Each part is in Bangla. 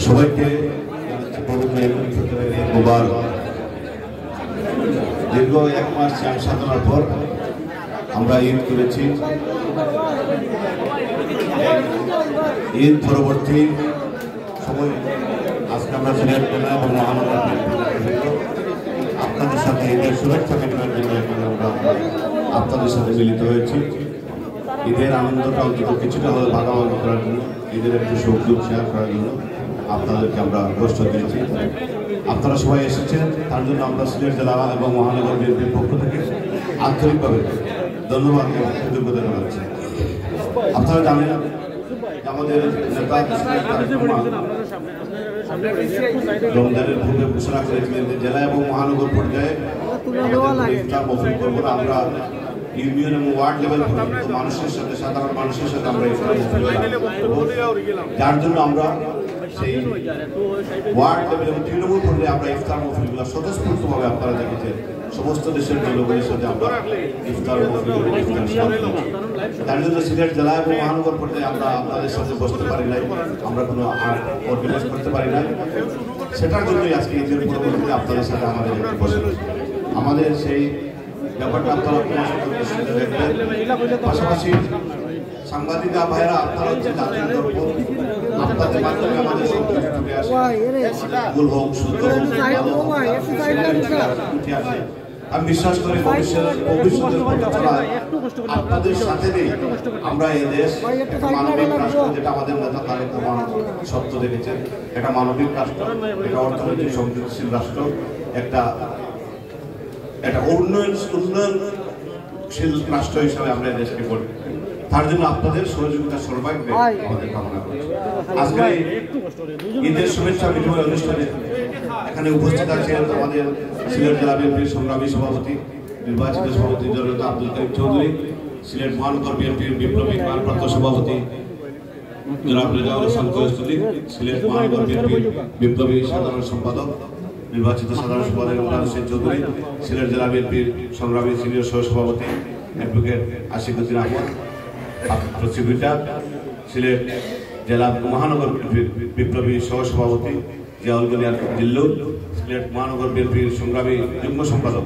সবাইকে দীর্ঘ 1 মাস সাধনার পর আমরা ঈদ করেছি। ঈদ পরবর্তী সময় আজকে আমরা সিলেট জেলা এবং মহানগর আপনাদের সাথে ঈদের শুভেচ্ছা বিনিময়ের জন্য এখানে আমরা আপনাদের সাথে মিলিত হয়েছি। ঈদের আনন্দটা অন্তত কিছুটা হলে ভাগাভাগি করার জন্য, ঈদের একটু সুখ দুঃখ শেয়ার করার জন্য আপনাদেরকে আমরা কষ্ট দিয়েছি। আপনারা সবাই এসেছেন, তার জন্য আমরা সিলেট জেলা এবং মহানগর বিএনপির পক্ষ থেকে আন্তরিকভাবে ধন্যবাদ এবং কৃতজ্ঞতা জানাচ্ছি। আপনারা জানেন আমাদের নেতা রমজানের পূর্বে ঘোষণা করেছিলেন যে জেলা এবং মহানগর পর্যায়ে ইফতার মহফিল করবো না, আমরা ইউনিয়ন এবং ওয়ার্ড লেভেল মানুষের সাথে, সাধারণ মানুষের সাথে আমরা ইফতার মহফিল করব, যার জন্য আমরা সেই ওয়ার্ড লেভেল এবং তৃণমূল পর্যায়ে আমরা ইফতার মহফিলগুলো স্বতঃস্ফূর্তভাবে আপনারা দেখেছেন সমস্ত দেশের জনগণের সাথে আমরা ইফতার মহফিল, তার জন্য সিলেট জেলা এবং মহানগর পর্যায়ে আমরা আপনাদের সাথে বসতে পারি নাই, আমরা কোনো অর্গানাইজ করতে পারি না। সেটার জন্যই আজকে ঈদের পরবর্তীতে আপনাদের সাথে আমাদের বসে আমাদের সেই ব্যাপারটা আপনারা দেখবেন। পাশাপাশি সাংবাদিক ভাইরা আপনারা হচ্ছে জাতীয় দর্পণ, আপনাদের মাধ্যমে আমাদের সব কিছু ফুটে আসে, ভুল হোক শুদ্ধ হোক উঠে আসে। আমি বিশ্বাস করি ভবিষ্যতের আপনাদের সাথে নেই আমরা এই দেশ মানবিক রাষ্ট্র, যেটা আমাদের নেতা তারেক রহমান সত্য দেখেছেন, একটা মানবিক রাষ্ট্র, একটা অর্থনৈতিক সংযোগশীল রাষ্ট্র, একটা উন্নয়নশীল রাষ্ট্র হিসাবে আমরা এই দেশকে গড়ি। তার জন্য আপনাদের সহযোগিতা সর্বাগ্রে আমাদের কামনা করছি। আজকে ঈদের শুভেচ্ছা বিনিময় অনুষ্ঠানে এখানে উপস্থিত আছেন আমাদের সিলেট জেলা বিএনপির সংগ্রামী সভাপতি, নির্বাচিত সভাপতি জনতা আব্দুল করিম চৌধুরী, সিলেট মহানগর বিএনপির বিপ্লবী ভারপ্রাপ্ত সভাপতি জনাব রেজাউল হাসান কৌস্তলী, সিলেট মহানগর বিএনপির বিপ্লবী সাধারণ সম্পাদক, নির্বাচিত সাধারণ সম্পাদক ইমরান হোসেন চৌধুরী, সিলেট জেলা বিএনপির সংগ্রামী সিনিয়র সহসভাপতি অ্যাডভোকেট আশিকুদ্দিন আহমদ প্রসিকিউটর, সিলেট জেলা মহানগর বিএনপির বিপ্লবী সহসভাপতি জিয়াউল গনিয়ার জিল্লু, সিলেট মহানগর বিএনপির সংগ্রামী যুগ্ম সম্পাদক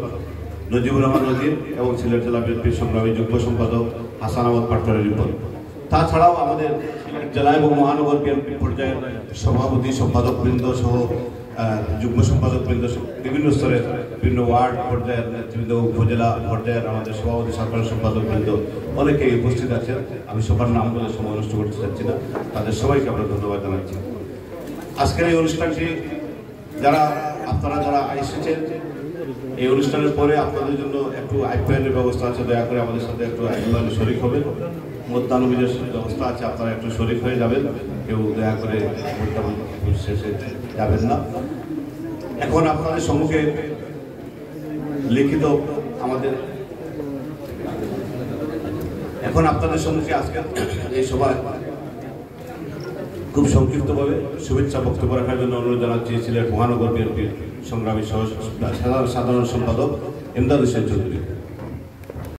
নজিবুর রহমান নজির এবং সিলেট জেলা বিএনপির সংগ্রামী যুগ্ম সম্পাদক হাসান আহমদ পাটোয়ারি রিপন। তাছাড়াও আমাদের সিলেট জেলা এবং মহানগর বিএনপি পর্যায়ের সভাপতি সম্পাদকবৃন্দ সহ যুগ্ম সম্পাদকবৃন্দ, বিভিন্ন স্তরের বিভিন্ন ওয়ার্ড পর্যায়ের নেতৃবৃন্দ, উপজেলা পর্যায়ের আমাদের সভাপতি সাধারণ সম্পাদকবৃন্দ অনেকেই উপস্থিত আছেন। আমি সবার নাম বলে সময় নষ্ট করতে চাচ্ছি না, তাদের সবাইকে আমরা ধন্যবাদ জানাচ্ছি। আজকের এই অনুষ্ঠানটি আপনারা যারা এসেছেন, এই অনুষ্ঠানের পরে আপনাদের জন্য একটু আপ্যায়নের ব্যবস্থা আছে, দয়া করে আমাদের সাথে একটু আপ্যায়নে শরিক হবেন। মধ্যাহ্নভোজের ব্যবস্থা আছে, আপনারা একটু শরিক হয়ে যাবেন, কেউ দয়া করে শেষে যাবেন না। এখন আপনাদের সম্মুখে লিখিত আজকে এই সভায় খুব সংক্ষিপ্তভাবে শুভেচ্ছা বক্তব্য রাখার জন্য অনুরোধ জানাচ্ছি সিলেট মহানগর বিএনপির সংগ্রামী সাধারণ সম্পাদক ইমদাদ হোসেন চৌধুরী।